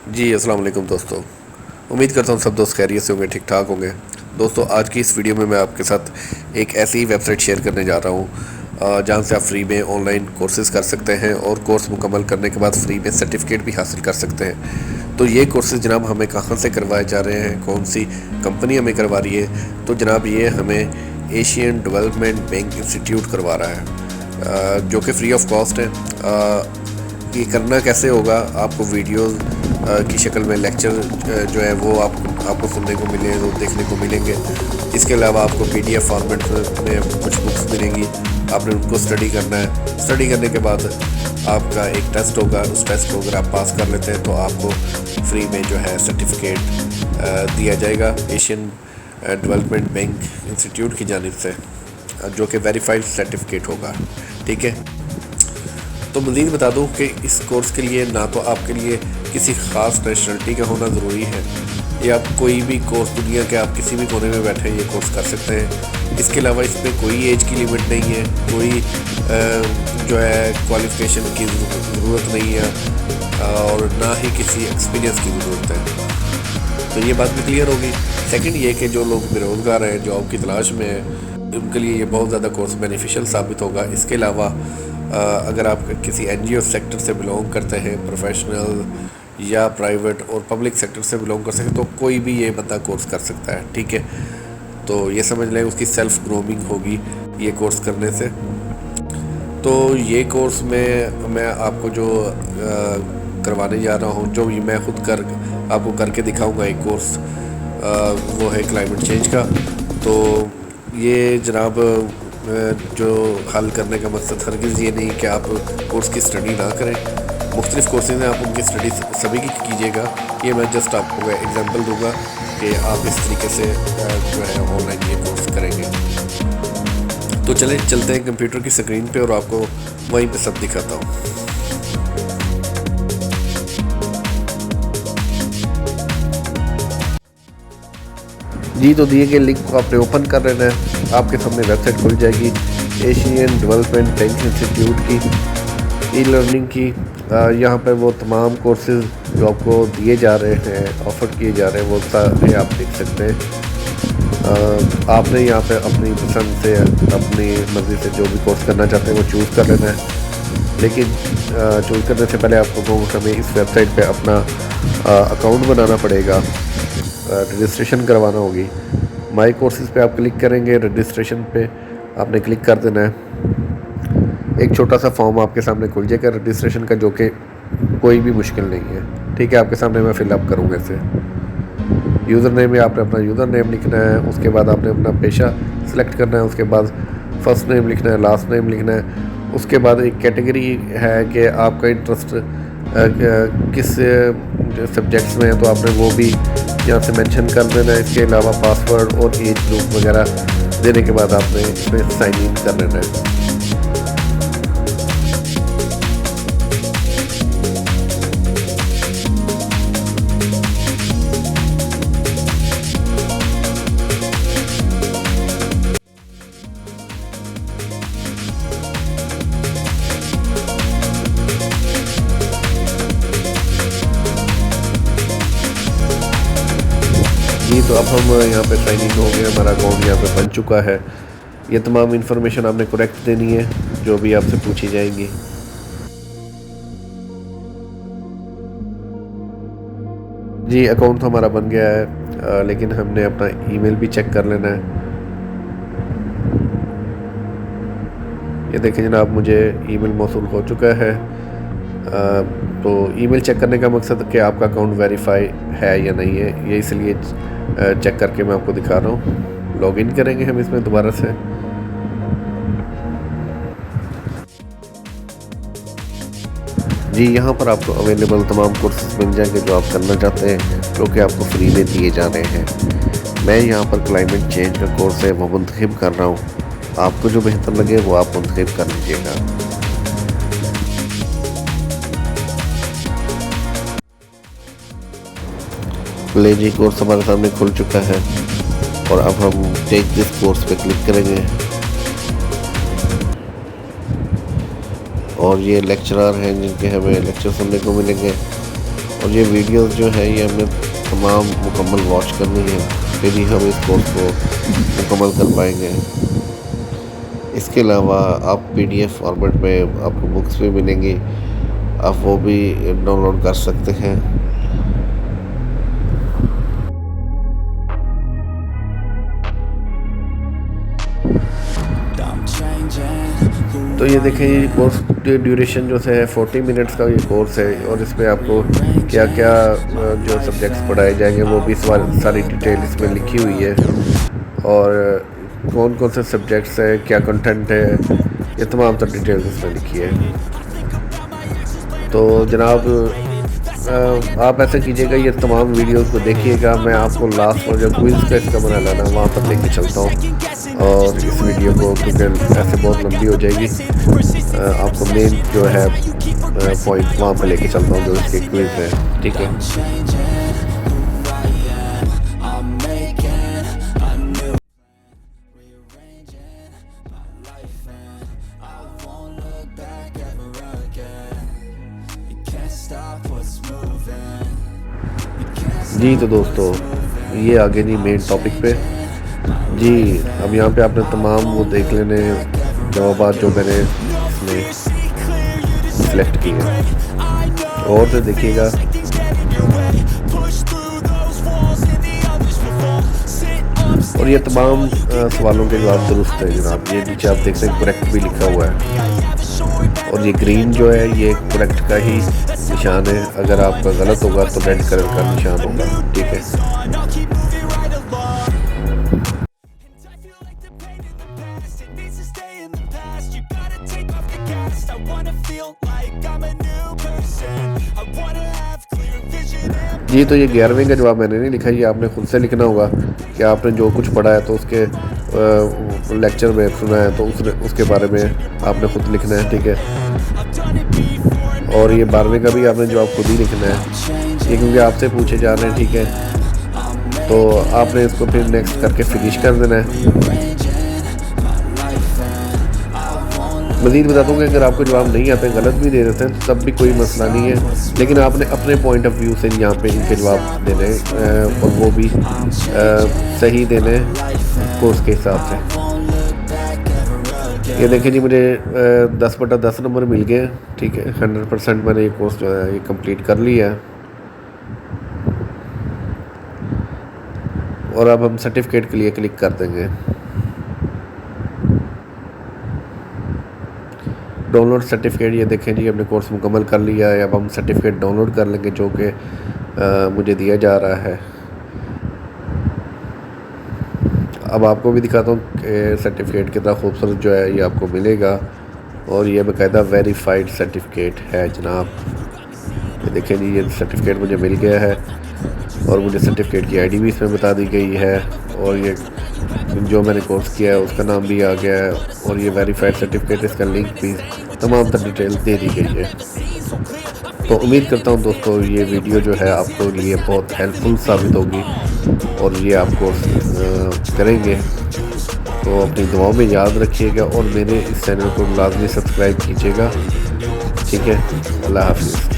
जी अस्सलाम वालेकुम दोस्तों। उम्मीद करता हूँ सब दोस्त खैरियत से होंगे, ठीक ठाक होंगे। दोस्तों आज की इस वीडियो में मैं आपके साथ एक ऐसी वेबसाइट शेयर करने जा रहा हूँ जहाँ से आप फ्री में ऑनलाइन कोर्सेज़ कर सकते हैं और कोर्स मुकम्मल करने के बाद फ्री में सर्टिफिकेट भी हासिल कर सकते हैं। तो ये कोर्सेज़ जनाब हमें कहाँ से करवाए जा रहे हैं, कौन सी कंपनी हमें करवा रही है? तो जनाब ये हमें एशियन डेवलपमेंट बैंक इंस्टीट्यूट करवा रहा है, जो कि फ्री ऑफ कॉस्ट है। ये करना कैसे होगा? आपको वीडियोस की शक्ल में लेक्चर जो है वो आपको सुनने को मिले, वो देखने को मिलेंगे। इसके अलावा आपको पीडीएफ फॉर्मेट में कुछ बुक्स मिलेंगी, आपने उनको स्टडी करना है। स्टडी करने के बाद आपका एक टेस्ट होगा, उस टेस्ट को अगर आप पास कर लेते हैं तो आपको फ्री में जो है सर्टिफिकेट दिया जाएगा एशियन डेवलपमेंट बैंक इंस्टीट्यूट की जानिब से, जो कि वेरीफाइड सर्टिफिकेट होगा। ठीक है। तो मज़ीद बता दूं कि इस कोर्स के लिए ना तो आपके लिए किसी ख़ास नेशनलिटी का होना ज़रूरी है, या कोई भी कोर्स दुनिया के आप किसी भी कोने में बैठे ये कोर्स कर सकते हैं। इसके अलावा इसमें कोई एज की लिमिट नहीं है, कोई जो है क्वालिफ़िकेशन की ज़रूरत नहीं है और ना ही किसी एक्सपीरियंस की ज़रूरत है। तो ये बात भी क्लियर होगी। सेकंड ये कि जो लोग बेरोज़गार हैं, जॉब की तलाश में हैं, उनके लिए ये बहुत ज़्यादा कोर्स बेनिफिशियल साबित होगा। इसके अलावा अगर आप किसी एनजीओ सेक्टर से बिलोंग करते हैं, प्रोफेशनल या प्राइवेट और पब्लिक सेक्टर से बिलोंग कर सकते, तो कोई भी ये बंदा कोर्स कर सकता है। ठीक है। तो ये समझ लें उसकी सेल्फ ग्रूमिंग होगी ये कोर्स करने से। तो ये कोर्स में मैं आपको जो करवाने जा रहा हूँ, जो मैं खुद आपको करके दिखाऊंगा एक कोर्स, वो है क्लाइमेट चेंज का। तो ये जनाब जो हल करने का मकसद हरगिज़ ये नहीं कि आप कोर्स की स्टडी ना करें। मुख्तलिफ़ कोर्सेज हैं, आप उनकी स्टडी सभी की कीजिएगा। ये मैं जस्ट आपको एग्जांपल दूंगा कि आप इस तरीके से जो है ऑनलाइन ये कोर्स करेंगे। तो चलते हैं कंप्यूटर की स्क्रीन पे और आपको वहीं पे सब दिखाता हूँ। जी, तो दिए गए लिंक को आपने ओपन कर लेना है, आपके सामने वेबसाइट खुल जाएगी एशियन डेवलपमेंट बैंक इंस्टीट्यूट की, ई लर्निंग की। यहाँ पे वो तमाम कोर्सेज जो आपको दिए जा रहे हैं, ऑफ़र किए जा रहे हैं, वो सारे आप देख सकते हैं। आपने यहाँ पे अपनी पसंद से, अपनी मर्ज़ी से जो भी कोर्स करना चाहते हैं वो चूज़ कर लेना है। लेकिन चूज़ करने से पहले आपको हमें इस वेबसाइट पे अपना अकाउंट बनाना पड़ेगा, रजिस्ट्रेशन करवाना होगी। माई कोर्सेज़ पे आप क्लिक करेंगे, रजिस्ट्रेशन पे आपने क्लिक कर देना है। एक छोटा सा फॉर्म आपके सामने खुल जाएगा रजिस्ट्रेशन का, जो कि कोई भी मुश्किल नहीं है। ठीक है, आपके सामने मैं फिलअप करूँगा इसे। यूज़र नेम में आपने अपना यूज़र नेम लिखना है, उसके बाद आपने अपना पेशा सेलेक्ट करना है, उसके बाद फर्स्ट नेम लिखना है, लास्ट नेम लिखना है। उसके बाद एक कैटेगरी है कि आपका इंटरेस्ट किस सब्जेक्ट्स में है, तो आपने वो भी यहाँ से मेंशन कर देना है। इसके अलावा पासवर्ड और एज ग्रुप वगैरह देने के बाद आपने इसमें साइन इन कर लेना है। जी, तो अब हम यहाँ पे साइन इन हो गए, हमारा अकाउंट यहाँ पे बन चुका है। ये तमाम इन्फॉर्मेशन आपने करेक्ट देनी है जो भी आपसे पूछी जाएंगी। जी, अकाउंट तो हमारा बन गया है, लेकिन हमने अपना ईमेल भी चेक कर लेना है। ये देखें जनाब, मुझे ईमेल मौसूल हो चुका है। तो ईमेल चेक करने का मकसद कि आपका अकाउंट वेरीफाई है या नहीं है, ये इसलिए चेक करके मैं आपको दिखा रहा हूँ। लॉगिन करेंगे हम इसमें दोबारा से। जी, यहाँ पर आपको अवेलेबल तमाम कोर्सेज मिल जाएंगे जो आप करना चाहते हैं, जो कि आपको फ्री में दिए जा रहे हैं। मैं यहाँ पर क्लाइमेट चेंज का कोर्स है वो मुंतखब कर रहा हूँ। आपको जो बेहतर लगे वो आप मुंतखब कर लीजिएगा। ले जी, कोर्स हमारे सामने खुल चुका है और अब हम टेक दिस कोर्स पे क्लिक करेंगे और ये लेक्चरर हैं जिनके हमें लेक्चर सुनने को मिलेंगे और ये वीडियोस जो है ये हमें तमाम मुकम्मल वॉच करनी है, फिर ही हम इस कोर्स को मुकम्मल कर पाएंगे। इसके अलावा आप PDF फॉर्मेट में आपको बुक्स भी मिलेंगी, आप वो भी डाउनलोड कर सकते हैं। तो ये देखें, ये कोर्स ड्यूरेशन जो है 40 मिनट्स का ये कोर्स है, और इसमें आपको क्या क्या जो सब्जेक्ट्स पढ़ाए जाएंगे वो भी सारी डिटेल इसमें लिखी हुई है, और कौन कौन से सब्जेक्ट्स है, क्या कंटेंट है, ये तमाम तर डिटेल्स इसमें लिखी है। तो जनाब आप ऐसा कीजिएगा, ये तमाम वीडियोस को देखिएगा। मैं आपको लास्ट में जो क्विज़ का इसका बना लाना वहाँ पर लेके चलता हूँ, और इस वीडियो को क्योंकि ऐसे बहुत लंबी हो जाएगी, आपको मेन जो है पॉइंट वहाँ पर लेके चलता हूँ जो इसके क्विज़ है, ठीक है। जी तो दोस्तों, ये आगे जी मेन टॉपिक पे जी। अब यहाँ पे आपने तमाम वो देख लेने जवाब जो मैंने इसमें सिलेक्ट किए हैं, और से देखिएगा। और ये तमाम सवालों के जवाब दुरुस्त है जनाब। ये नीचे आप देख सकते हैं करेक्ट भी लिखा हुआ है, और ये ग्रीन जो है ये करेक्ट का ही निशान है। अगर आपका गलत होगा तो रेड कलर का निशान होगा, ठीक है। जी तो ये 11वें का जवाब मैंने नहीं लिखा, ये आपने खुद से लिखना होगा कि आपने जो कुछ पढ़ा है तो उसके लेक्चर में सुना है तो उसके बारे में आपने खुद लिखना है, ठीक है। और ये 12वें का भी आपने जवाब खुद ही लिखना है, ये क्योंकि आपसे पूछे जा रहे हैं, ठीक है। तो आपने इसको फिर नेक्स्ट करके फिनिश कर देना है। मज़ीद बता दूँ कि अगर आपको जवाब नहीं आते, गलत भी दे देते हैं, तब भी कोई मसला नहीं है, लेकिन आपने अपने पॉइंट ऑफ व्यू से यहाँ पे इनके जवाब देने और वो भी सही देने कोर्स के हिसाब से। ये देखें जी, मुझे 10/10 नंबर मिल गए, ठीक है। 100% मैंने ये कोर्स जो है ये कंप्लीट कर लिया है, और अब हम सर्टिफिकेट के लिए क्लिक कर देंगे। डाउनलोड सर्टिफिकेट, ये देखें जी हमने कोर्स मुकम्मल कर लिया है। अब हम सर्टिफिकेट डाउनलोड कर लेंगे जो कि मुझे दिया जा रहा है। अब आपको भी दिखाता हूँ कि सर्टिफिकेट कितना खूबसूरत जो है ये आपको मिलेगा, और ये बाकायदा वेरीफाइड सर्टिफिकेट है जनाब। ये देखें जी, ये सर्टिफिकेट मुझे मिल गया है, और मुझे सर्टिफिकेट की ID भी इसमें बता दी गई है, और ये जो मैंने कोर्स किया है उसका नाम भी आ गया है, और ये वेरीफाइड सर्टिफिकेट, इसका लिंक भी, तमाम तर डिटेल दे दी गई है। तो उम्मीद करता हूँ दोस्तों ये वीडियो जो है आपको लिए बहुत हेल्पफुल साबित होगी, और ये आप कोर्स करेंगे तो अपनी दुआओं में याद रखिएगा, और मेरे इस चैनल को लाजमी सब्सक्राइब कीजिएगा, ठीक है। अल्लाह हाफिज़।